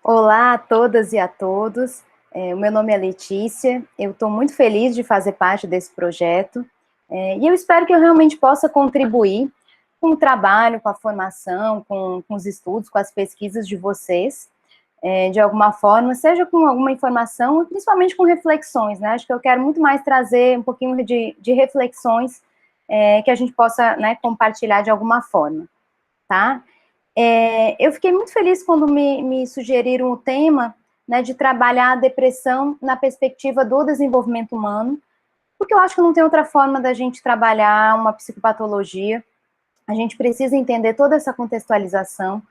Olá a todas e a todos, o meu nome é Letícia, eu estou muito feliz de fazer parte desse projeto, e eu espero que eu realmente possa contribuir com o trabalho, com a formação, com os estudos, com as pesquisas de vocês, de alguma forma, seja com alguma informação e principalmente com reflexões, né? Acho que eu quero muito mais trazer um pouquinho de reflexões que a gente possa, né, compartilhar de alguma forma, tá? Eu fiquei muito feliz quando me sugeriram o tema, né, de trabalhar a depressão na perspectiva do desenvolvimento humano, porque eu acho que não tem outra forma da gente trabalhar uma psicopatologia. A gente precisa entender toda essa contextualização,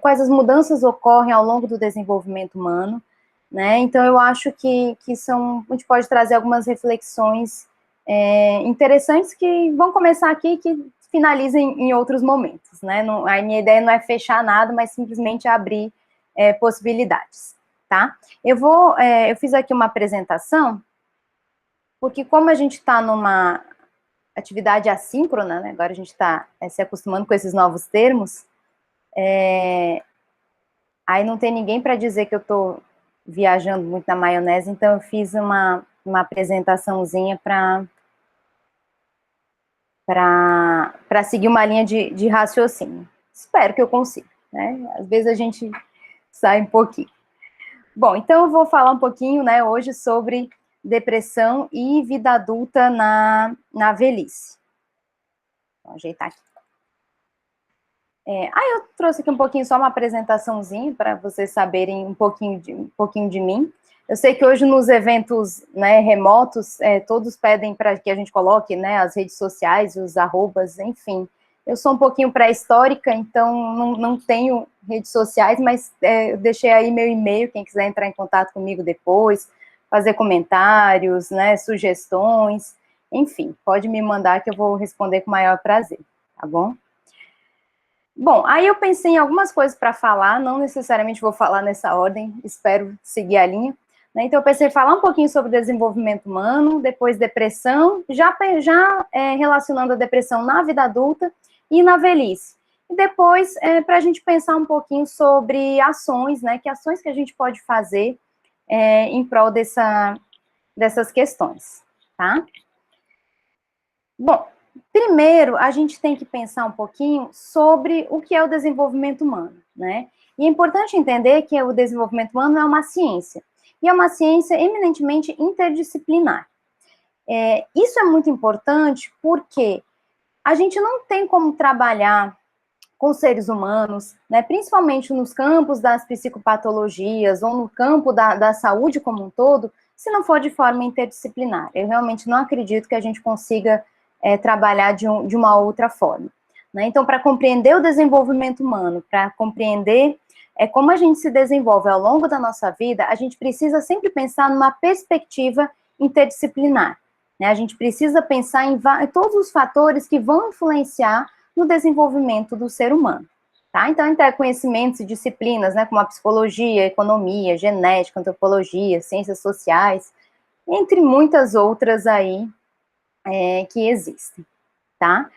quais as mudanças ocorrem ao longo do desenvolvimento humano, né? Então eu acho que a gente pode trazer algumas reflexões interessantes que vão começar aqui, que finalizem em outros momentos, né? Não, a minha ideia não é fechar nada, mas simplesmente abrir possibilidades, tá? Eu fiz aqui uma apresentação, porque como a gente está numa atividade assíncrona, né? Agora a gente está se acostumando com esses novos termos, aí não tem ninguém para dizer que eu estou viajando muito na maionese, então eu fiz uma apresentaçãozinha para seguir uma linha de raciocínio. Espero que eu consiga, né? Às vezes a gente sai um pouquinho. Bom, então eu vou falar um pouquinho, né, hoje sobre depressão e vida adulta na velhice. Vou ajeitar aqui. Aí eu trouxe aqui um pouquinho, só uma apresentaçãozinha, para vocês saberem um pouquinho de mim. Eu sei que hoje nos eventos, né, remotos, todos pedem para que a gente coloque, né, as redes sociais, os arrobas, enfim. Eu sou um pouquinho pré-histórica, então não tenho redes sociais, mas eu deixei aí meu e-mail, quem quiser entrar em contato comigo depois, fazer comentários, né, sugestões, enfim, pode me mandar que eu vou responder com o maior prazer, tá bom? Bom, aí eu pensei em algumas coisas para falar, não necessariamente vou falar nessa ordem, espero seguir a linha, né? Então eu pensei em falar um pouquinho sobre desenvolvimento humano, depois depressão, já relacionando a depressão na vida adulta e na velhice. E depois, para a gente pensar um pouquinho sobre ações, né? Que ações que a gente pode fazer em prol dessas questões, tá? Bom, primeiro, a gente tem que pensar um pouquinho sobre o que é o desenvolvimento humano, né? E é importante entender que o desenvolvimento humano é uma ciência, e é uma ciência eminentemente interdisciplinar. Isso é muito importante porque a gente não tem como trabalhar com seres humanos, né, principalmente nos campos das psicopatologias ou no campo da saúde como um todo, se não for de forma interdisciplinar. Eu realmente não acredito que a gente consiga trabalhar de uma outra forma, né? Então, para compreender o desenvolvimento humano, para compreender como a gente se desenvolve ao longo da nossa vida, a gente precisa sempre pensar numa perspectiva interdisciplinar, né? A gente precisa pensar em todos os fatores que vão influenciar no desenvolvimento do ser humano, tá? Então, entre conhecimentos e disciplinas, né, como a psicologia, economia, genética, antropologia, ciências sociais, entre muitas outras aí que existem, tá?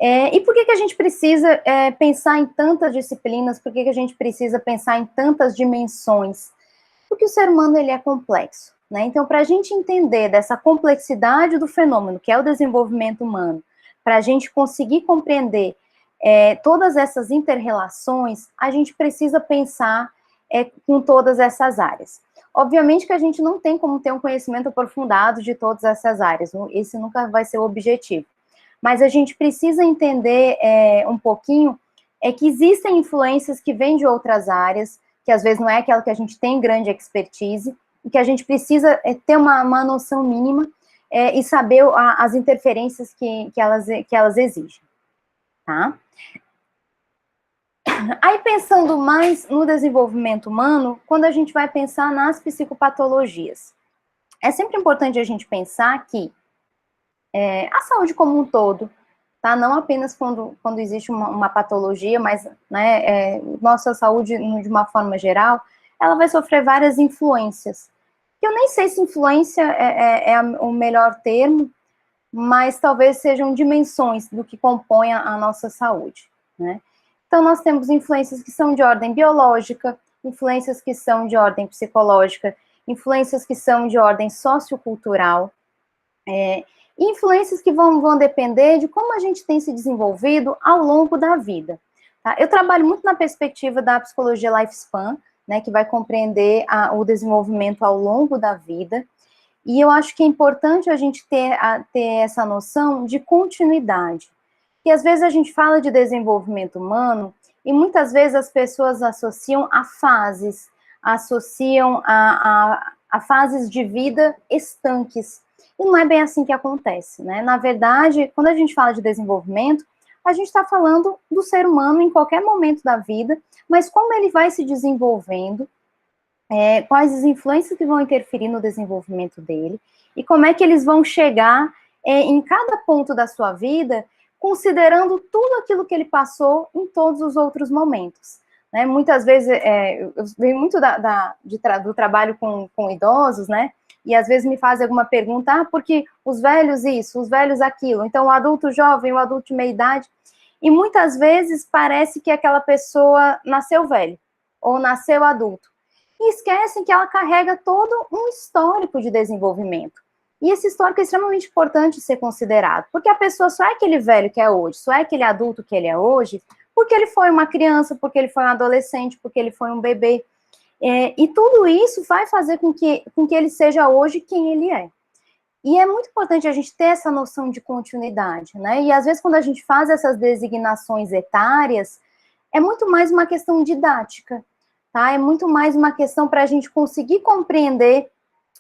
E por que a gente precisa pensar em tantas disciplinas? Por que a gente precisa pensar em tantas dimensões? Porque o ser humano, ele é complexo, né? Então, para a gente entender dessa complexidade do fenômeno, que é o desenvolvimento humano, para a gente conseguir compreender todas essas inter-relações, a gente precisa pensar com todas essas áreas. Obviamente que a gente não tem como ter um conhecimento aprofundado de todas essas áreas, esse nunca vai ser o objetivo. Mas a gente precisa entender um pouquinho que existem influências que vêm de outras áreas, que às vezes não é aquela que a gente tem grande expertise, e que a gente precisa ter uma noção mínima e saber as interferências que elas exigem, tá? Aí, pensando mais no desenvolvimento humano, quando a gente vai pensar nas psicopatologias, é sempre importante a gente pensar que a saúde como um todo, tá? Não apenas quando existe uma patologia, mas, né, nossa saúde, de uma forma geral, ela vai sofrer várias influências. Eu nem sei se influência é o melhor termo, mas talvez sejam dimensões do que compõe a nossa saúde, né? Então, nós temos influências que são de ordem biológica, influências que são de ordem psicológica, influências que são de ordem sociocultural, influências que vão depender de como a gente tem se desenvolvido ao longo da vida. Tá? Eu trabalho muito na perspectiva da psicologia lifespan, né, que vai compreender o desenvolvimento ao longo da vida, e eu acho que é importante a gente ter essa noção de continuidade. E às vezes a gente fala de desenvolvimento humano, e muitas vezes as pessoas associam a fases, associam a fases de vida estanques. E não é bem assim que acontece, né? Na verdade, quando a gente fala de desenvolvimento, a gente está falando do ser humano em qualquer momento da vida, mas como ele vai se desenvolvendo, quais as influências que vão interferir no desenvolvimento dele, e como é que eles vão chegar em cada ponto da sua vida, considerando tudo aquilo que ele passou em todos os outros momentos. Né? Muitas vezes, eu venho muito do trabalho com idosos, né? E às vezes me fazem alguma pergunta, porque os velhos isso, os velhos aquilo, então o adulto jovem, o adulto de meia idade, e muitas vezes parece que aquela pessoa nasceu velho, ou nasceu adulto, e esquecem que ela carrega todo um histórico de desenvolvimento. E esse histórico é extremamente importante ser considerado, porque a pessoa só é aquele velho que é hoje, só é aquele adulto que ele é hoje, porque ele foi uma criança, porque ele foi um adolescente, porque ele foi um bebê. E tudo isso vai fazer com que ele seja hoje quem ele é. E é muito importante a gente ter essa noção de continuidade, né? E às vezes quando a gente faz essas designações etárias, é muito mais uma questão didática, tá? É muito mais uma questão para a gente conseguir compreender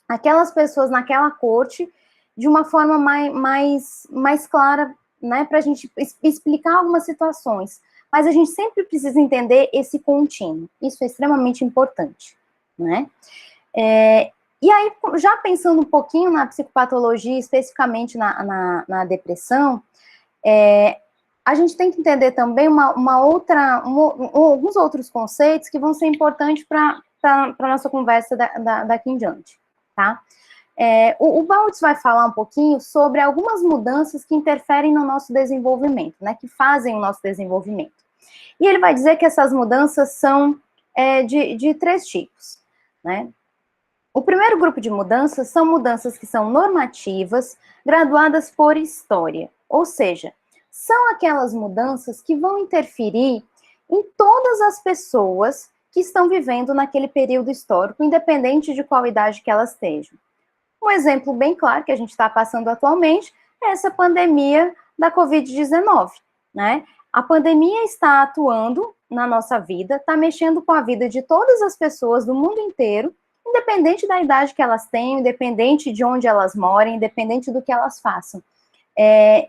aquelas pessoas naquela corte de uma forma mais clara, né? Para a gente explicar algumas situações. Mas a gente sempre precisa entender esse contínuo. Isso é extremamente importante, né? E aí, já pensando um pouquinho na psicopatologia, especificamente na depressão, a gente tem que entender também alguns outros conceitos que vão ser importantes para a nossa conversa daqui em diante, tá? O Baltz vai falar um pouquinho sobre algumas mudanças que interferem no nosso desenvolvimento, né, que fazem o nosso desenvolvimento. E ele vai dizer que essas mudanças são de 3 tipos, né? O primeiro grupo de mudanças são mudanças que são normativas, graduadas por história, ou seja, são aquelas mudanças que vão interferir em todas as pessoas que estão vivendo naquele período histórico, independente de qual idade que elas estejam. Um exemplo bem claro que a gente está passando atualmente é essa pandemia da Covid-19, né? A pandemia está atuando na nossa vida, está mexendo com a vida de todas as pessoas do mundo inteiro, independente da idade que elas tenham, independente de onde elas morem, independente do que elas façam.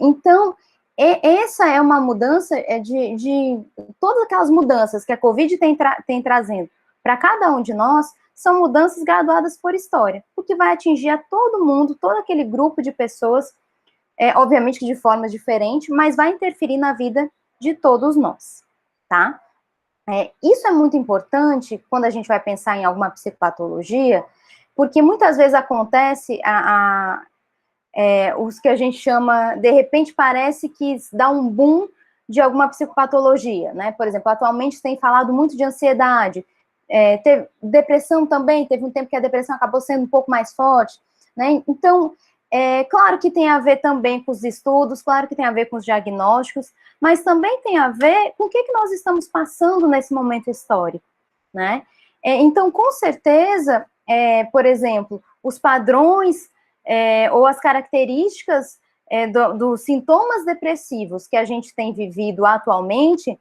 Então, essa é uma mudança de todas aquelas mudanças que a Covid tem trazendo para cada um de nós, são mudanças graduadas por história, o que vai atingir a todo mundo, todo aquele grupo de pessoas, obviamente que de forma diferente, mas vai interferir na vida de todos nós, tá? Isso é muito importante quando a gente vai pensar em alguma psicopatologia, porque muitas vezes acontece os que a gente chama, de repente parece que dá um boom de alguma psicopatologia, né? Por exemplo, atualmente tem falado muito de ansiedade, depressão também, teve um tempo que a depressão acabou sendo um pouco mais forte, né? Então, claro que tem a ver também com os estudos, claro que tem a ver com os diagnósticos, mas também tem a ver com o que nós estamos passando nesse momento histórico, né? Então, com certeza, por exemplo, os padrões ou as características dos sintomas depressivos que a gente tem vivido atualmente,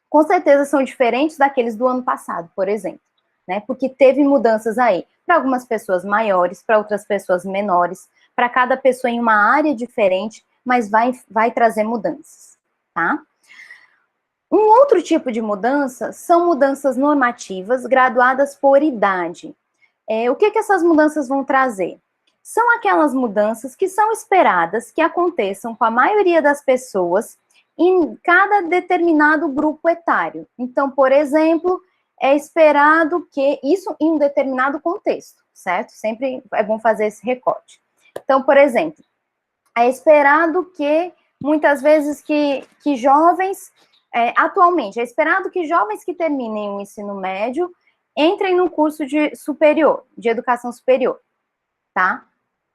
com certeza são diferentes daqueles do ano passado, por exemplo, né? Porque teve mudanças aí, para algumas pessoas maiores, para outras pessoas menores, para cada pessoa em uma área diferente, mas vai trazer mudanças, tá? Um outro tipo de mudança são mudanças normativas graduadas por idade. O que essas mudanças vão trazer? São aquelas mudanças que são esperadas que aconteçam com a maioria das pessoas em cada determinado grupo etário. Então, por exemplo, é esperado que isso em um determinado contexto, certo? Sempre é bom fazer esse recorte. Então, por exemplo, é esperado que muitas vezes que jovens, atualmente, é esperado que jovens que terminem o ensino médio entrem no curso de educação superior, tá?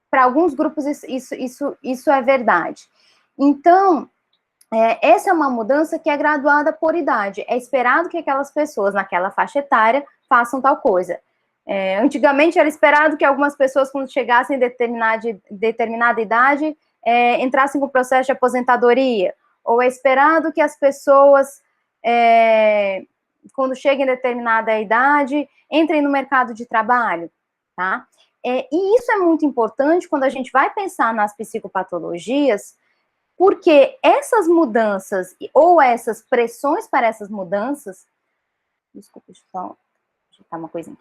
Para alguns grupos isso é verdade. Então, essa é uma mudança que é graduada por idade. É esperado que aquelas pessoas naquela faixa etária façam tal coisa. Antigamente era esperado que algumas pessoas, quando chegassem em determinada idade, entrassem com o processo de aposentadoria. Ou é esperado que as pessoas, quando cheguem em determinada idade, entrem no mercado de trabalho, tá? E isso é muito importante quando a gente vai pensar nas psicopatologias, porque essas mudanças, ou essas pressões para essas mudanças, desculpa, deixa eu digitar uma coisinha.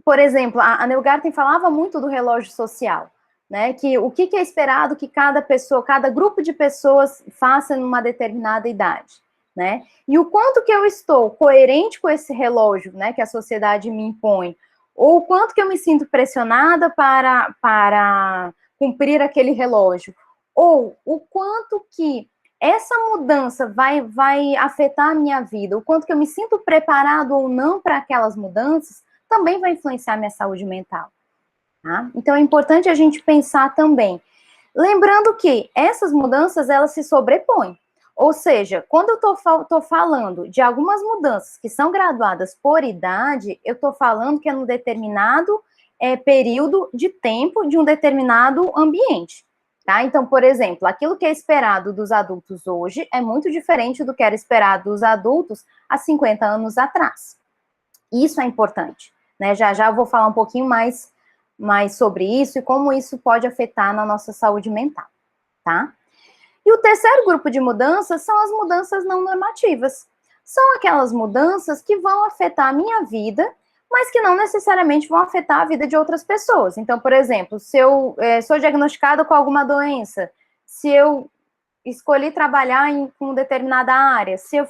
Por exemplo, a Neugarten falava muito do relógio social, né? Que o que é esperado que cada pessoa, cada grupo de pessoas faça numa determinada idade, né? E o quanto que eu estou coerente com esse relógio, né? Que a sociedade me impõe, ou o quanto que eu me sinto pressionada para cumprir aquele relógio, ou o quanto que essa mudança vai afetar a minha vida, o quanto que eu me sinto preparado ou não para aquelas mudanças, também vai influenciar minha saúde mental, tá? Então, é importante a gente pensar também. Lembrando que essas mudanças, elas se sobrepõem. Ou seja, quando eu estou falando de algumas mudanças que são graduadas por idade, eu estou falando que é num determinado período de tempo de um determinado ambiente. Tá? Então, por exemplo, aquilo que é esperado dos adultos hoje é muito diferente do que era esperado dos adultos há 50 anos atrás. Isso é importante, né? Já já eu vou falar um pouquinho mais sobre isso e como isso pode afetar na nossa saúde mental, tá? E o terceiro grupo de mudanças são as mudanças não normativas. São aquelas mudanças que vão afetar a minha vida, mas que não necessariamente vão afetar a vida de outras pessoas. Então, por exemplo, se eu sou diagnosticada com alguma doença, se eu escolhi trabalhar com determinada área, se eu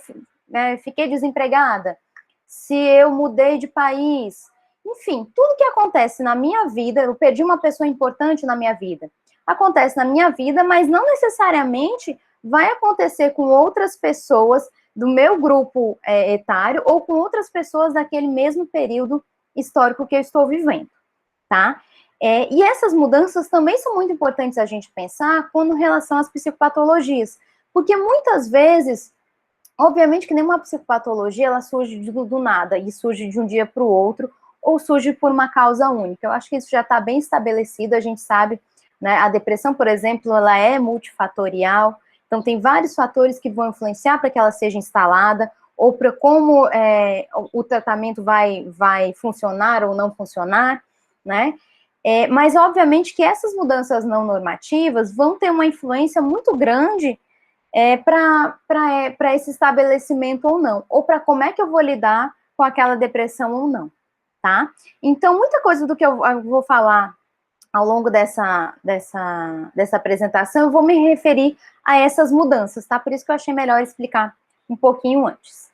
fiquei desempregada, se eu mudei de país, enfim, tudo que acontece na minha vida, eu perdi uma pessoa importante na minha vida, acontece na minha vida, mas não necessariamente vai acontecer com outras pessoas do meu grupo etário ou com outras pessoas daquele mesmo período histórico que eu estou vivendo, tá? E essas mudanças também são muito importantes a gente pensar quando em relação às psicopatologias, porque muitas vezes, obviamente que nenhuma psicopatologia ela surge do nada e surge de um dia para o outro, ou surge por uma causa única. Eu acho que isso já está bem estabelecido, a gente sabe, né? A depressão, por exemplo, ela é multifatorial, então tem vários fatores que vão influenciar para que ela seja instalada, ou para como o tratamento vai funcionar ou não funcionar, né? Mas, obviamente, que essas mudanças não normativas vão ter uma influência muito grande para esse estabelecimento ou não, ou para como é que eu vou lidar com aquela depressão ou não, tá? Então, muita coisa do que eu vou falar ao longo dessa apresentação, eu vou me referir a essas mudanças, tá? Por isso que eu achei melhor explicar um pouquinho antes.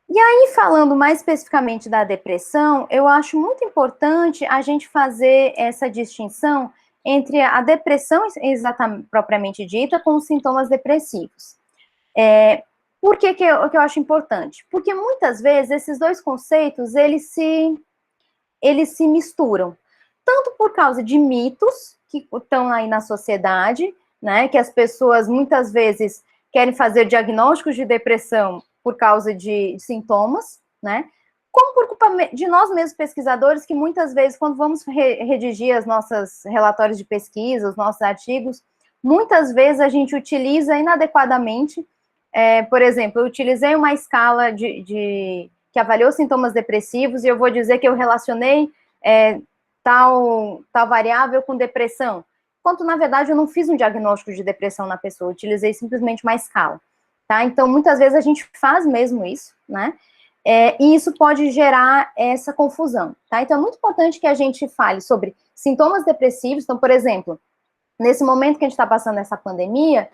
E aí, falando mais especificamente da depressão, eu acho muito importante a gente fazer essa distinção entre a depressão exatamente propriamente dita com os sintomas depressivos. Por que eu acho importante? Porque muitas vezes esses dois conceitos, eles se misturam, tanto por causa de mitos que estão aí na sociedade, né, que as pessoas muitas vezes querem fazer diagnósticos de depressão por causa de sintomas, né, como por culpa de nós mesmos pesquisadores, que muitas vezes, quando vamos redigir os nossos relatórios de pesquisa, os nossos artigos, muitas vezes a gente utiliza inadequadamente, por exemplo, eu utilizei uma escala que avaliou sintomas depressivos, e eu vou dizer que eu relacionei tal variável com depressão, enquanto, na verdade, eu não fiz um diagnóstico de depressão na pessoa, eu utilizei simplesmente uma escala, tá? Então, muitas vezes a gente faz mesmo isso, né? E isso pode gerar essa confusão, tá? Então, é muito importante que a gente fale sobre sintomas depressivos. Então, por exemplo, nesse momento que a gente está passando essa pandemia,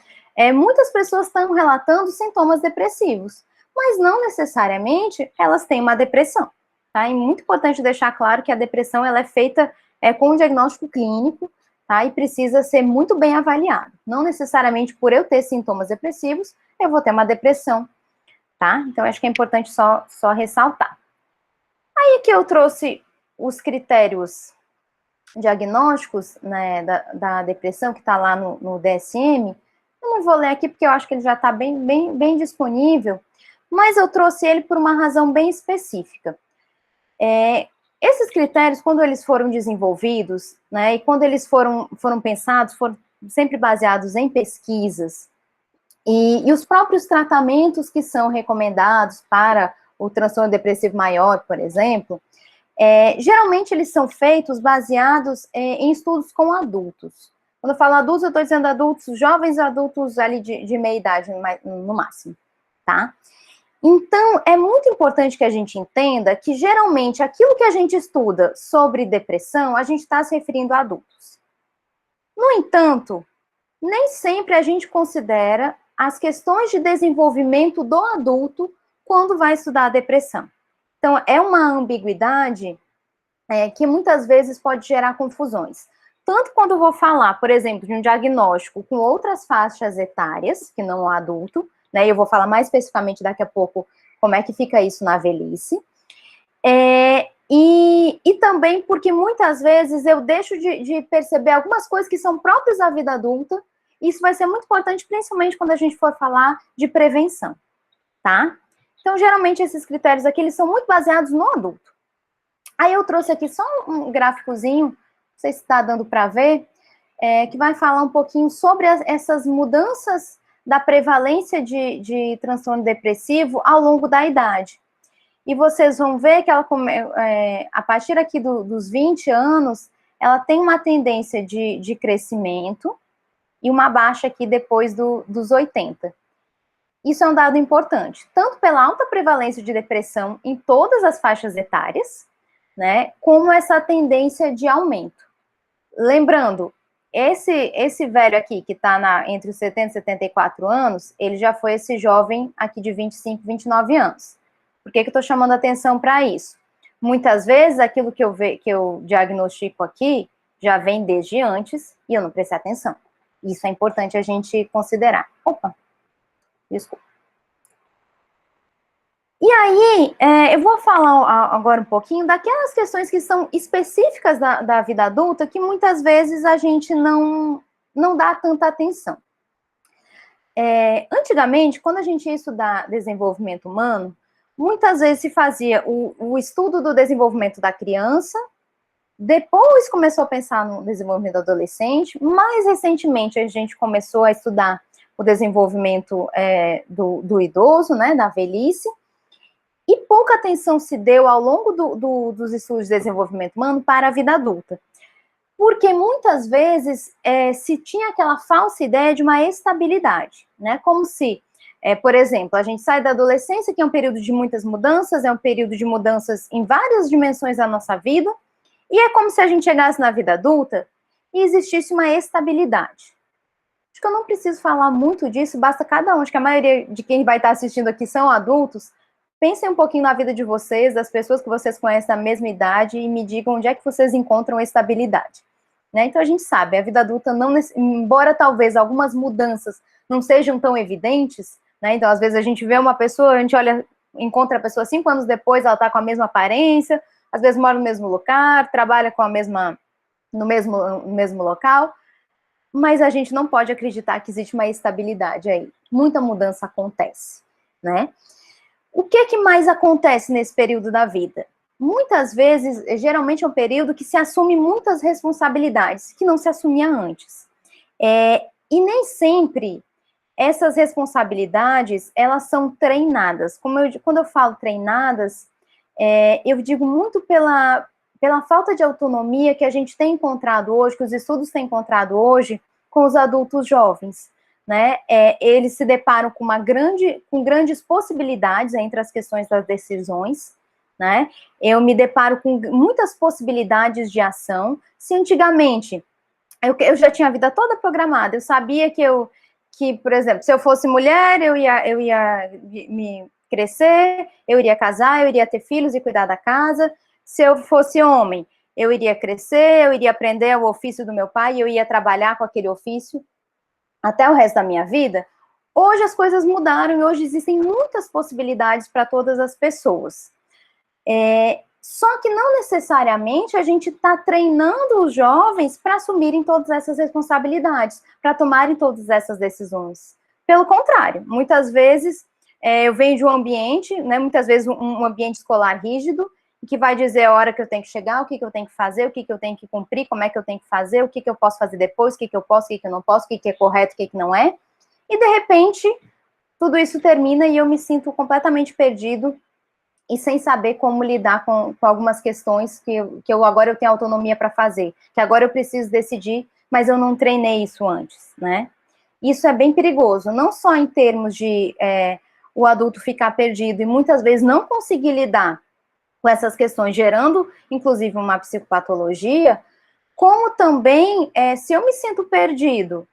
muitas pessoas estão relatando sintomas depressivos, mas não necessariamente elas têm uma depressão, tá? É muito importante deixar claro que a depressão ela é feita com um diagnóstico clínico, tá? E precisa ser muito bem avaliado. Não necessariamente por eu ter sintomas depressivos, eu vou ter uma depressão. tá? Então, acho que é importante só ressaltar. Aí que eu trouxe os critérios diagnósticos, né, da depressão, que está lá no DSM. Eu não vou ler aqui, porque eu acho que ele já está bem disponível, mas eu trouxe ele por uma razão bem específica. Esses critérios, quando eles foram desenvolvidos, né, e quando eles foram pensados, foram sempre baseados em pesquisas, e os próprios tratamentos que são recomendados para o transtorno depressivo maior, por exemplo, geralmente eles são feitos baseados em estudos com adultos. Quando eu falo adultos, eu estou dizendo adultos, jovens adultos ali de meia idade, no máximo, tá? Então, é muito importante que a gente entenda que, geralmente, aquilo que a gente estuda sobre depressão, a gente está se referindo a adultos. No entanto, nem sempre a gente considera as questões de desenvolvimento do adulto quando vai estudar a depressão. Então, é uma ambiguidade que muitas vezes pode gerar confusões. Tanto quando eu vou falar, por exemplo, de um diagnóstico com outras faixas etárias, que não o adulto, né? Eu vou falar mais especificamente daqui a pouco como é que fica isso na velhice. E também porque muitas vezes eu deixo de perceber algumas coisas que são próprias da vida adulta. Isso vai ser muito importante, principalmente quando a gente for falar de prevenção, tá? Então, geralmente, esses critérios aqui, eles são muito baseados no adulto. Aí eu trouxe aqui só um gráficozinho, não sei se está dando para ver, que vai falar um pouquinho sobre essas mudanças da prevalência de transtorno depressivo ao longo da idade. E vocês vão ver que ela, a partir aqui dos 20 anos, ela tem uma tendência de crescimento e uma baixa aqui depois dos 80. Isso é um dado importante, tanto pela alta prevalência de depressão em todas as faixas etárias, né, como essa tendência de aumento. Lembrando, esse velho aqui, que está entre os 70 e 74 anos, ele já foi esse jovem aqui de 25, 29 anos. Por que eu estou chamando atenção para isso? Muitas vezes, aquilo que eu diagnostico aqui, já vem desde antes, e eu não prestei atenção. Isso é importante a gente considerar. Opa, desculpa. E aí, eu vou falar agora um pouquinho daquelas questões que são específicas da vida adulta, que muitas vezes a gente não dá tanta atenção. Antigamente, quando a gente ia estudar desenvolvimento humano, muitas vezes se fazia o estudo do desenvolvimento da criança, depois começou a pensar no desenvolvimento do adolescente, mais recentemente a gente começou a estudar o desenvolvimento do idoso, né, da velhice, e pouca atenção se deu ao longo dos estudos de desenvolvimento humano para a vida adulta. Porque muitas vezes se tinha aquela falsa ideia de uma estabilidade, né? Como se, por exemplo, a gente sai da adolescência, que é um período de muitas mudanças, é um período de mudanças em várias dimensões da nossa vida, e é como se a gente chegasse na vida adulta e existisse uma estabilidade. Acho que eu não preciso falar muito disso, basta cada um, acho que a maioria de quem vai estar assistindo aqui são adultos. Pensem um pouquinho na vida de vocês, das pessoas que vocês conhecem da mesma idade, e me digam onde é que vocês encontram estabilidade. Né? Então, a gente sabe, a vida adulta, embora talvez algumas mudanças não sejam tão evidentes, né? Então, às vezes a gente vê uma pessoa, a gente encontra a pessoa 5 anos depois, ela está com a mesma aparência, às vezes mora no mesmo lugar, trabalha no mesmo local, mas a gente não pode acreditar que existe uma estabilidade aí. Muita mudança acontece, né? O que mais acontece nesse período da vida? Muitas vezes, geralmente é um período que se assume muitas responsabilidades, que não se assumia antes. E nem sempre essas responsabilidades, elas são treinadas. Quando eu falo treinadas, eu digo muito pela falta de autonomia que a gente tem encontrado hoje, que os estudos têm encontrado hoje com os adultos jovens. Né, eles se deparam com grandes possibilidades entre as questões das decisões, né? Eu me deparo com muitas possibilidades de ação. Se antigamente eu já tinha a vida toda programada, eu sabia que, por exemplo, se eu fosse mulher, eu ia me crescer, eu iria casar, eu iria ter filhos e cuidar da casa. Se eu fosse homem, eu iria crescer, eu iria aprender o ofício do meu pai, eu ia trabalhar com aquele ofício até o resto da minha vida. Hoje as coisas mudaram e hoje existem muitas possibilidades para todas as pessoas. Só que não necessariamente a gente está treinando os jovens para assumirem todas essas responsabilidades, para tomarem todas essas decisões. Pelo contrário, muitas vezes eu venho de um ambiente, né, muitas vezes um ambiente escolar rígido, que vai dizer a hora que eu tenho que chegar, o que eu tenho que fazer, o que eu tenho que cumprir, como é que eu tenho que fazer, o que eu posso fazer depois, o que eu posso, o que eu não posso, o que é correto, o que não é. E, de repente, tudo isso termina e eu me sinto completamente perdido e sem saber como lidar com algumas questões que agora eu tenho autonomia para fazer, que agora eu preciso decidir, mas eu não treinei isso antes, né? Isso é bem perigoso, não só em termos de o adulto ficar perdido e muitas vezes não conseguir lidar com essas questões, gerando, inclusive, uma psicopatologia, como também, se eu me sinto perdido,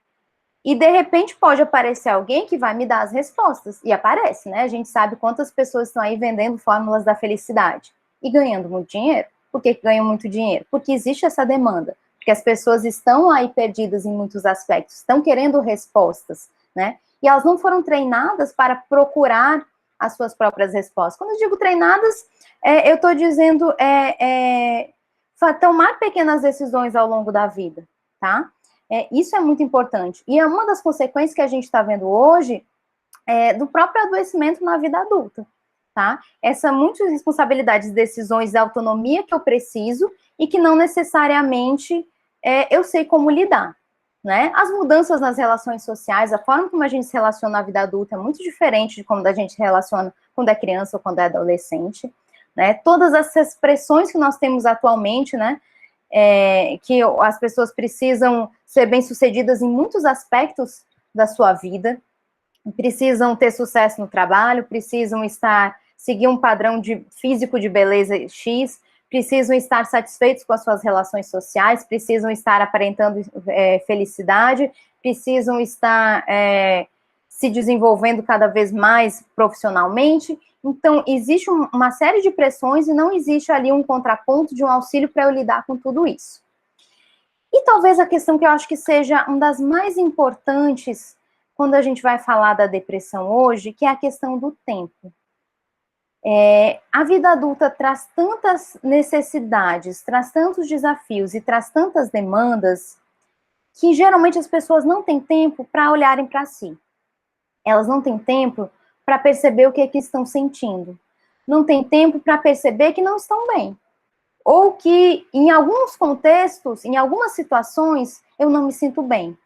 e de repente pode aparecer alguém que vai me dar as respostas, e aparece, né? A gente sabe quantas pessoas estão aí vendendo fórmulas da felicidade, e ganhando muito dinheiro. Por que ganham muito dinheiro? Porque existe essa demanda, porque as pessoas estão aí perdidas em muitos aspectos, estão querendo respostas, né? E elas não foram treinadas para procurar as suas próprias respostas. Quando eu digo treinadas, eu estou dizendo tomar pequenas decisões ao longo da vida, tá? Isso é muito importante. E é uma das consequências que a gente está vendo hoje do próprio adoecimento na vida adulta, tá? Muitas responsabilidades, decisões, autonomia que eu preciso e que não necessariamente eu sei como lidar, né? As mudanças nas relações sociais, a forma como a gente se relaciona na vida adulta é muito diferente de como a gente se relaciona quando é criança ou quando é adolescente, né? Todas essas pressões que nós temos atualmente, né? Que as pessoas precisam ser bem-sucedidas em muitos aspectos da sua vida, precisam ter sucesso no trabalho, precisam seguir um padrão físico de beleza X, precisam estar satisfeitos com as suas relações sociais, precisam estar aparentando felicidade, precisam estar se desenvolvendo cada vez mais profissionalmente. Então, existe uma série de pressões e não existe ali um contraponto de um auxílio para eu lidar com tudo isso. E talvez a questão que eu acho que seja uma das mais importantes quando a gente vai falar da depressão hoje, que é a questão do tempo. A vida adulta traz tantas necessidades, traz tantos desafios e traz tantas demandas que geralmente as pessoas não têm tempo para olharem para si. Elas não têm tempo para perceber o que estão sentindo. Não têm tempo para perceber que não estão bem. Ou que, em alguns contextos, em algumas situações, eu não me sinto bem.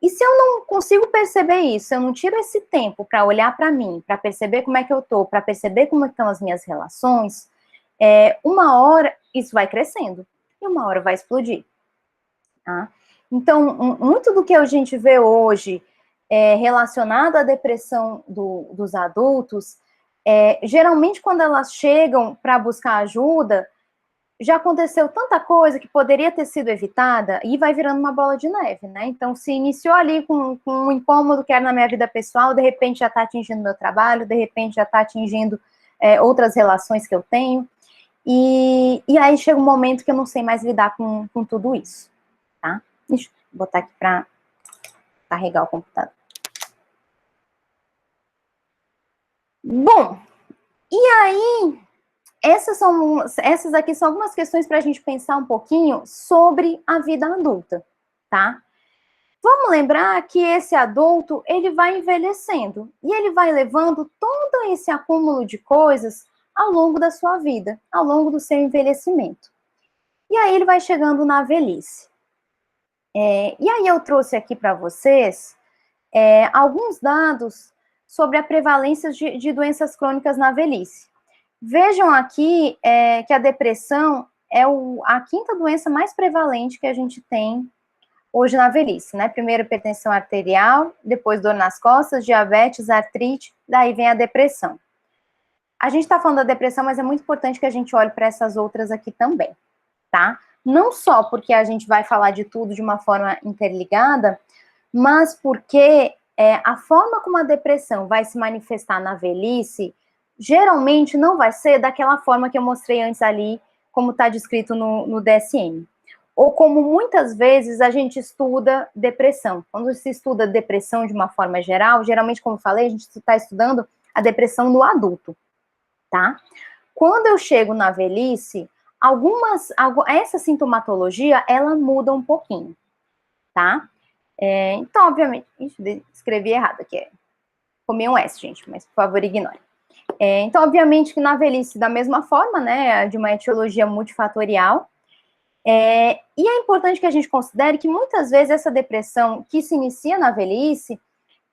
E se eu não consigo perceber isso, eu não tiro esse tempo para olhar para mim, para perceber como é que eu estou, para perceber como estão as minhas relações, uma hora isso vai crescendo e uma hora vai explodir. Tá? Então, muito do que a gente vê hoje relacionado à depressão dos adultos, geralmente quando elas chegam para buscar ajuda, já aconteceu tanta coisa que poderia ter sido evitada e vai virando uma bola de neve, né? Então, se iniciou ali com um incômodo que era na minha vida pessoal, de repente já está atingindo meu trabalho, de repente já está atingindo outras relações que eu tenho, e aí chega um momento que eu não sei mais lidar com tudo isso, tá? Deixa eu botar aqui para carregar o computador. Bom, e aí... Essas aqui são algumas questões para a gente pensar um pouquinho sobre a vida adulta, tá? Vamos lembrar que esse adulto, ele vai envelhecendo e ele vai levando todo esse acúmulo de coisas ao longo da sua vida, ao longo do seu envelhecimento. E aí ele vai chegando na velhice. E aí eu trouxe aqui para vocês alguns dados sobre a prevalência de doenças crônicas na velhice. Vejam aqui que a depressão é a quinta doença mais prevalente que a gente tem hoje na velhice, né? Primeiro, hipertensão arterial, depois dor nas costas, diabetes, artrite, daí vem a depressão. A gente tá falando da depressão, mas é muito importante que a gente olhe para essas outras aqui também, tá? Não só porque a gente vai falar de tudo de uma forma interligada, mas porque a forma como a depressão vai se manifestar na velhice geralmente não vai ser daquela forma que eu mostrei antes ali, como está descrito no DSM. ou como muitas vezes a gente estuda depressão. Quando se estuda depressão de uma forma geral, geralmente, como eu falei, a gente está estudando a depressão no adulto, tá? Quando eu chego na velhice, essa sintomatologia, ela muda um pouquinho, tá? Então, obviamente, escrevi errado aqui, comi um S, gente, mas por favor, ignore. Então, obviamente que na velhice, da mesma forma, né, de uma etiologia multifatorial, e é importante que a gente considere que muitas vezes essa depressão que se inicia na velhice,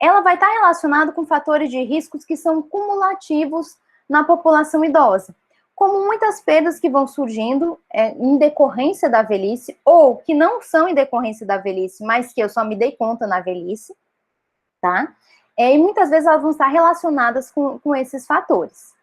ela vai estar relacionada com fatores de riscos que são cumulativos na população idosa, como muitas perdas que vão surgindo em decorrência da velhice, ou que não são em decorrência da velhice, mas que eu só me dei conta na velhice, tá? E muitas vezes elas vão estar relacionadas com esses fatores.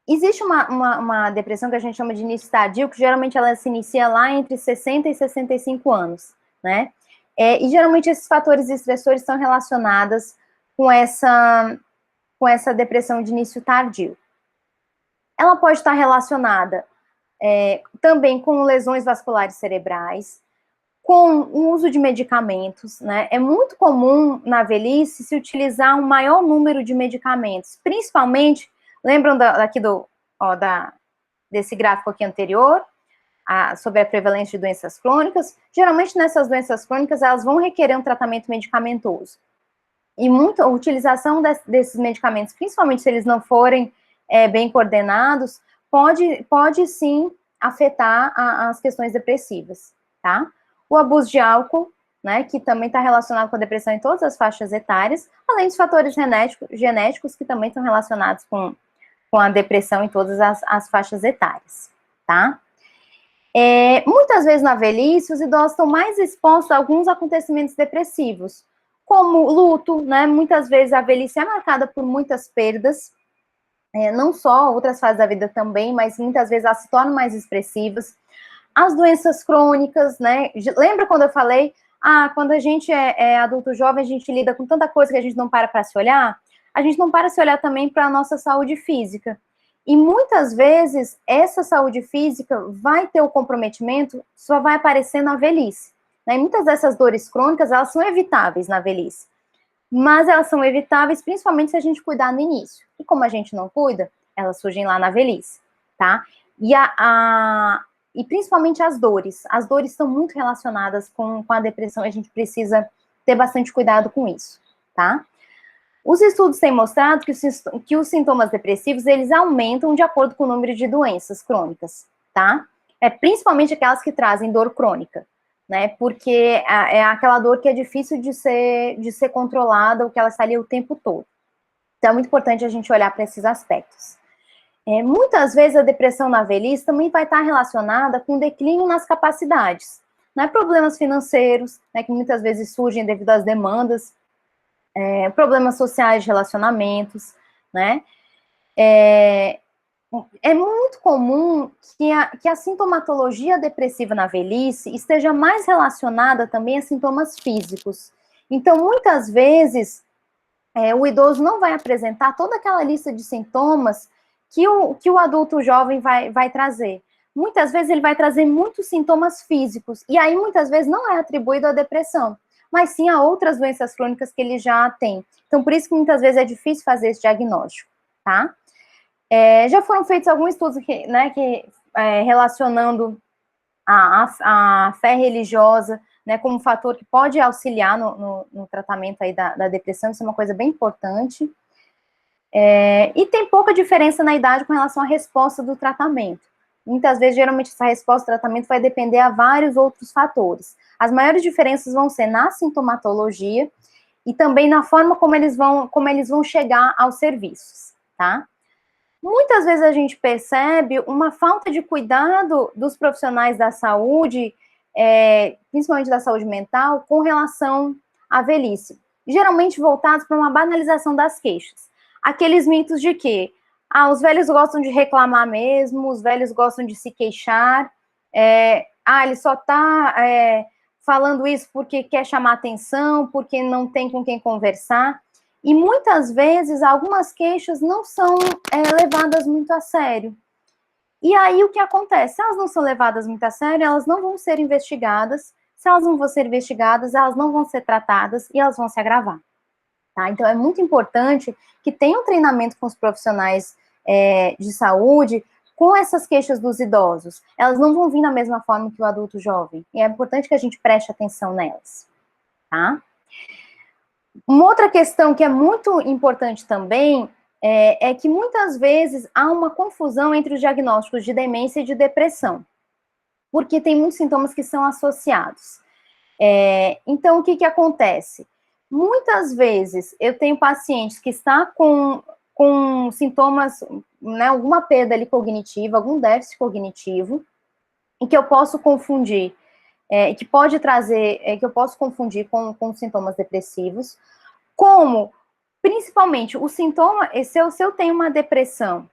Existe uma depressão que a gente chama de início tardio, que geralmente ela se inicia lá entre 60 e 65 anos, né? E geralmente esses fatores estressores estão relacionados com essa depressão de início tardio. Ela pode estar relacionada também com lesões vasculares cerebrais, com o uso de medicamentos, né? É muito comum na velhice se utilizar um maior número de medicamentos, principalmente, lembram desse gráfico aqui anterior, sobre a prevalência de doenças crônicas? Geralmente nessas doenças crônicas elas vão requerer um tratamento medicamentoso. E muita utilização desses medicamentos, principalmente se eles não forem bem coordenados, pode sim afetar as questões depressivas, tá? O abuso de álcool, né, que também está relacionado com a depressão em todas as faixas etárias, além dos fatores genéticos que também estão relacionados com a depressão em todas as faixas etárias, tá? Muitas vezes na velhice, os idosos estão mais expostos a alguns acontecimentos depressivos, como luto, né? Muitas vezes a velhice é marcada por muitas perdas, não só outras fases da vida também, mas muitas vezes elas se tornam mais expressivas. As doenças crônicas, né? Lembra quando eu falei, quando a gente é adulto jovem, a gente lida com tanta coisa que a gente não para se olhar? A gente não para se olhar também para a nossa saúde física. E muitas vezes, essa saúde física vai ter o comprometimento, só vai aparecer na velhice. Né? E muitas dessas dores crônicas, elas são evitáveis na velhice. Mas elas são evitáveis principalmente se a gente cuidar no início. E como a gente não cuida, elas surgem lá na velhice, tá? E principalmente as dores. As dores estão muito relacionadas com a depressão, a gente precisa ter bastante cuidado com isso, tá? Os estudos têm mostrado que os sintomas depressivos, eles aumentam de acordo com o número de doenças crônicas, tá? Principalmente aquelas que trazem dor crônica, né? Porque é aquela dor que é difícil de ser controlada, ou que ela está ali o tempo todo. Então, é muito importante a gente olhar para esses aspectos. Muitas vezes a depressão na velhice também vai estar relacionada com declínio nas capacidades, né? Problemas financeiros, né, que muitas vezes surgem devido às demandas, problemas sociais de relacionamentos, né? É muito comum que a sintomatologia depressiva na velhice esteja mais relacionada também a sintomas físicos. Então, muitas vezes, o idoso não vai apresentar toda aquela lista de sintomas que o adulto jovem vai trazer. Muitas vezes ele vai trazer muitos sintomas físicos, e aí muitas vezes não é atribuído à depressão, mas sim a outras doenças crônicas que ele já tem. Então, por isso que muitas vezes é difícil fazer esse diagnóstico, tá? Já foram feitos alguns estudos relacionando a fé religiosa, né, como um fator que pode auxiliar no tratamento aí da depressão, isso é uma coisa bem importante. E tem pouca diferença na idade com relação à resposta do tratamento. Muitas vezes, geralmente, essa resposta do tratamento vai depender a vários outros fatores. As maiores diferenças vão ser na sintomatologia e também na forma como eles vão chegar aos serviços, tá? Muitas vezes a gente percebe uma falta de cuidado dos profissionais da saúde, principalmente da saúde mental, com relação à velhice. Geralmente voltados para uma banalização das queixas. Aqueles mitos de que os velhos gostam de reclamar mesmo, os velhos gostam de se queixar, ele só está falando isso porque quer chamar atenção, porque não tem com quem conversar. E muitas vezes algumas queixas não são levadas muito a sério. E aí o que acontece? Se elas não são levadas muito a sério, elas não vão ser investigadas. Se elas não vão ser investigadas, elas não vão ser tratadas e elas vão se agravar. Tá? Então é muito importante que tenha um treinamento com os profissionais de saúde com essas queixas dos idosos. Elas não vão vir da mesma forma que o adulto jovem. E é importante que a gente preste atenção nelas. Tá? Uma outra questão que é muito importante também é que muitas vezes há uma confusão entre os diagnósticos de demência e de depressão, porque tem muitos sintomas que são associados. Então, o que acontece? Muitas vezes eu tenho pacientes que estão com sintomas, né, alguma perda ali cognitiva, algum déficit cognitivo, e que eu posso confundir, que pode trazer, que eu posso confundir com sintomas depressivos, como, principalmente, o sintoma, se eu tenho uma depressão,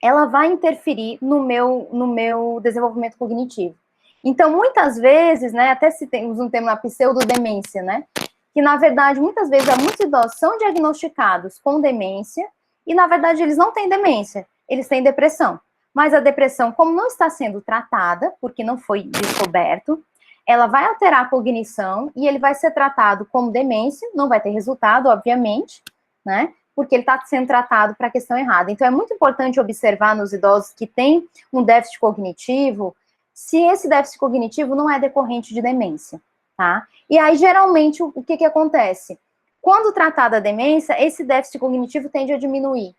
ela vai interferir no meu desenvolvimento cognitivo. Então, muitas vezes, né, até se usa um termo, a pseudodemência, né, que, na verdade, muitas vezes, muitos idosos são diagnosticados com demência, e, na verdade, eles não têm demência, eles têm depressão. Mas a depressão, como não está sendo tratada, porque não foi descoberto, ela vai alterar a cognição e ele vai ser tratado como demência, não vai ter resultado, obviamente, né? Porque ele está sendo tratado para a questão errada. Então, é muito importante observar nos idosos que têm um déficit cognitivo, se esse déficit cognitivo não é decorrente de demência, tá? E aí, geralmente, o que acontece? Quando tratada a demência, esse déficit cognitivo tende a diminuir,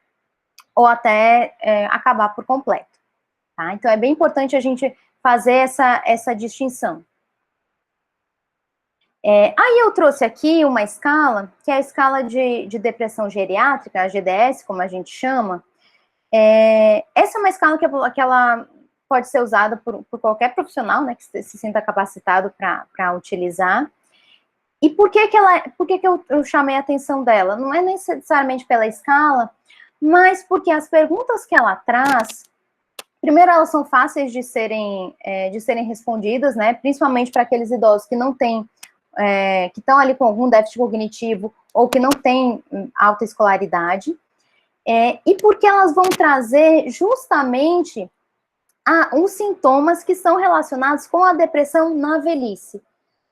ou até acabar por completo, tá? Então, é bem importante a gente fazer essa distinção. Aí eu trouxe aqui uma escala, que é a escala de depressão geriátrica, a GDS, como a gente chama. Essa é uma escala que ela pode ser usada por qualquer profissional, né, que se sinta capacitado para utilizar. E por que eu chamei a atenção dela? Não é necessariamente pela escala, mas porque as perguntas que ela traz, primeiro, elas são fáceis de serem respondidas, né, principalmente para aqueles idosos que não têm que estão ali com algum déficit cognitivo ou que não têm alta escolaridade, e porque elas vão trazer justamente os sintomas que são relacionados com a depressão na velhice,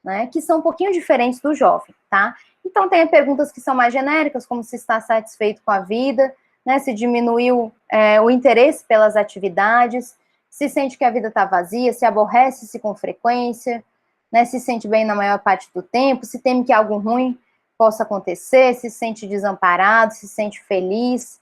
né, que são um pouquinho diferentes do jovem, tá? Então, tem perguntas que são mais genéricas, como se está satisfeito com a vida, né, se diminuiu o interesse pelas atividades, se sente que a vida está vazia, se aborrece-se com frequência, né, se sente bem na maior parte do tempo, se teme que algo ruim possa acontecer, se sente desamparado, se sente feliz,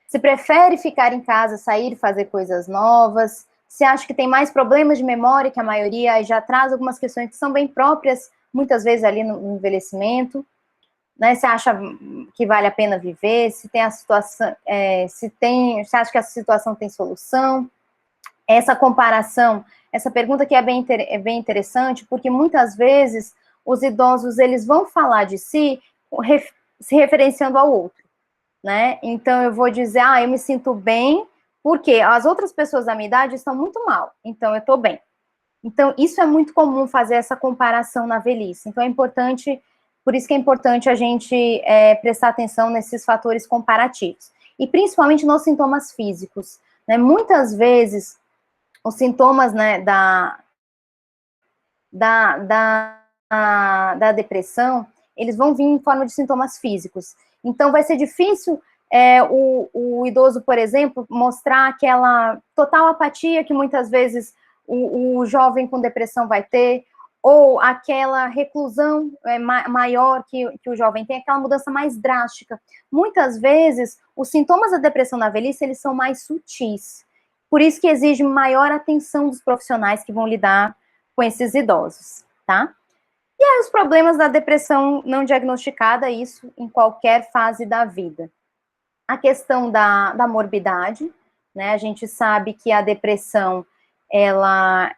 se prefere ficar em casa, sair e fazer coisas novas, se acha que tem mais problemas de memória que a maioria, e já traz algumas questões que são bem próprias, muitas vezes ali no envelhecimento, né, se acha que vale a pena viver, se tem a situação, se acha que a situação tem solução. Essa comparação, essa pergunta que é bem interessante, porque muitas vezes os idosos, eles vão falar de si se referenciando ao outro, né? Então, eu vou dizer, eu me sinto bem, porque as outras pessoas da minha idade estão muito mal, então eu tô bem. Então, isso é muito comum fazer essa comparação na velhice. Então, é importante, por isso que é importante a gente prestar atenção nesses fatores comparativos. E principalmente nos sintomas físicos, né? Muitas vezes, os sintomas, né, da depressão, eles vão vir em forma de sintomas físicos. Então, vai ser difícil o idoso, por exemplo, mostrar aquela total apatia que muitas vezes o jovem com depressão vai ter, ou aquela reclusão maior que o jovem tem, aquela mudança mais drástica. Muitas vezes, os sintomas da depressão na velhice, eles são mais sutis. Por isso que exige maior atenção dos profissionais que vão lidar com esses idosos, tá? E aí os problemas da depressão não diagnosticada, isso em qualquer fase da vida. A questão da morbidade, né? A gente sabe que a depressão, ela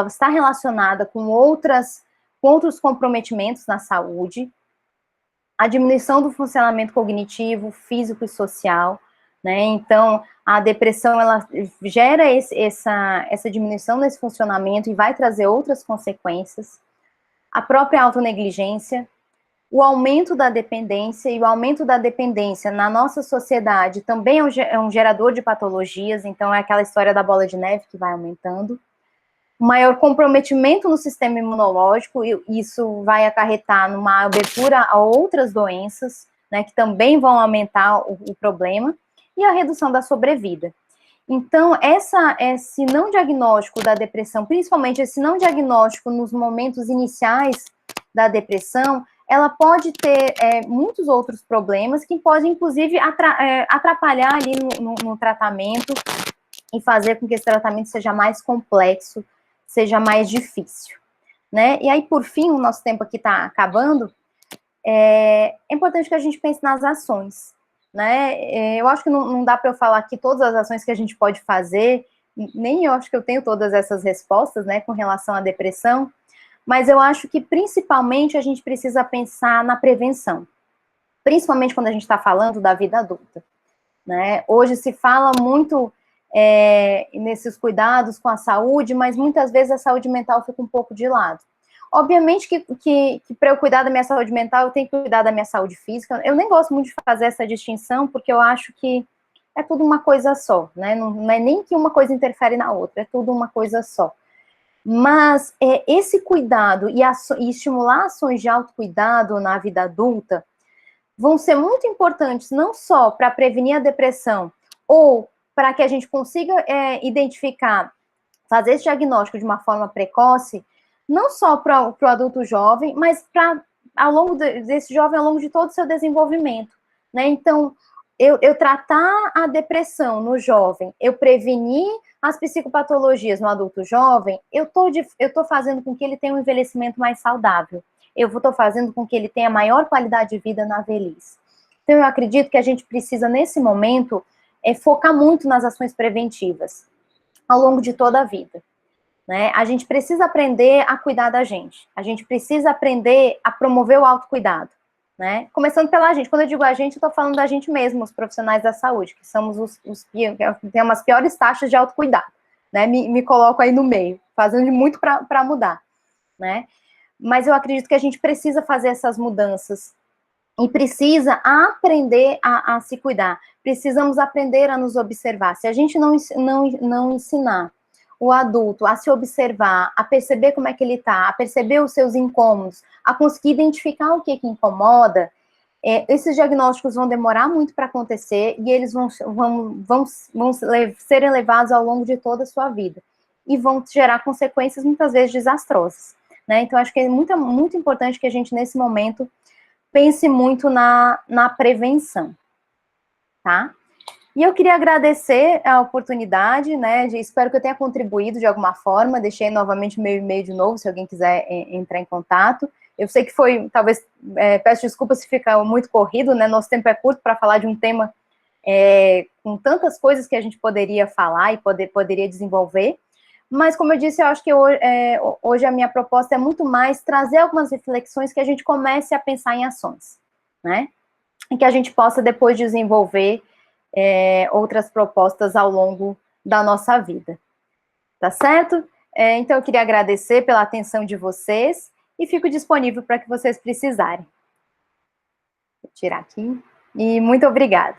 está relacionada com outros comprometimentos na saúde, a diminuição do funcionamento cognitivo, físico e social, né? Então, a depressão, ela gera essa diminuição nesse funcionamento e vai trazer outras consequências. A própria autonegligência, o aumento da dependência, e o aumento da dependência na nossa sociedade também é um gerador de patologias, então é aquela história da bola de neve que vai aumentando. Maior comprometimento no sistema imunológico, e isso vai acarretar numa abertura a outras doenças, né, que também vão aumentar o problema, e a redução da sobrevida. Então, esse não diagnóstico da depressão, principalmente esse não diagnóstico nos momentos iniciais da depressão, ela pode ter muitos outros problemas que podem, inclusive, atrapalhar ali no tratamento e fazer com que esse tratamento seja mais complexo, seja mais difícil, né? E aí, por fim, o nosso tempo aqui está acabando, é importante que a gente pense nas ações, né? Eu acho que não dá para eu falar aqui todas as ações que a gente pode fazer, nem eu acho que eu tenho todas essas respostas, né, com relação à depressão, mas eu acho que, principalmente, a gente precisa pensar na prevenção, principalmente quando a gente está falando da vida adulta, né? Hoje se fala muito nesses cuidados com a saúde, mas muitas vezes a saúde mental fica um pouco de lado. Obviamente que para eu cuidar da minha saúde mental, eu tenho que cuidar da minha saúde física. Eu nem gosto muito de fazer essa distinção, porque eu acho que é tudo uma coisa só, né? Não é nem que uma coisa interfere na outra, é tudo uma coisa só. Mas esse cuidado e estimular ações de autocuidado na vida adulta vão ser muito importantes, não só para prevenir a depressão, ou para que a gente consiga identificar, fazer esse diagnóstico de uma forma precoce, não só para o adulto jovem, mas ao longo desse jovem, ao longo de todo o seu desenvolvimento, né? Então, eu tratar a depressão no jovem, eu prevenir as psicopatologias no adulto jovem, eu tô fazendo com que ele tenha um envelhecimento mais saudável. Eu estou fazendo com que ele tenha maior qualidade de vida na velhice. Então, eu acredito que a gente precisa, nesse momento, focar muito nas ações preventivas, ao longo de toda a vida, né? A gente precisa aprender a cuidar da gente. A gente precisa aprender a promover o autocuidado, né? Começando pela gente. Quando eu digo a gente, eu estou falando da gente mesmo, os profissionais da saúde, que somos os que temos as piores taxas de autocuidado, né? Me coloco aí no meio, fazendo muito para mudar, né? Mas eu acredito que a gente precisa fazer essas mudanças e precisa aprender a se cuidar. Precisamos aprender a nos observar. Se a gente não ensinar o adulto a se observar, a perceber como é que ele está, a perceber os seus incômodos, a conseguir identificar o que incomoda, esses diagnósticos vão demorar muito para acontecer e eles vão ser elevados ao longo de toda a sua vida e vão gerar consequências muitas vezes desastrosas, né? Então, acho que é muito, muito importante que a gente, nesse momento, pense muito na prevenção, tá? E eu queria agradecer a oportunidade, né, espero que eu tenha contribuído de alguma forma, deixei novamente o meu e-mail de novo, se alguém quiser entrar em contato. Eu sei que foi, talvez, peço desculpas se fica muito corrido, né, nosso tempo é curto para falar de um tema com tantas coisas que a gente poderia falar e poderia desenvolver, mas, como eu disse, eu acho que hoje a minha proposta é muito mais trazer algumas reflexões que a gente comece a pensar em ações, né, e que a gente possa depois desenvolver outras propostas ao longo da nossa vida, tá certo? Então, eu queria agradecer pela atenção de vocês e fico disponível para que vocês precisarem. Vou tirar aqui. E muito obrigada.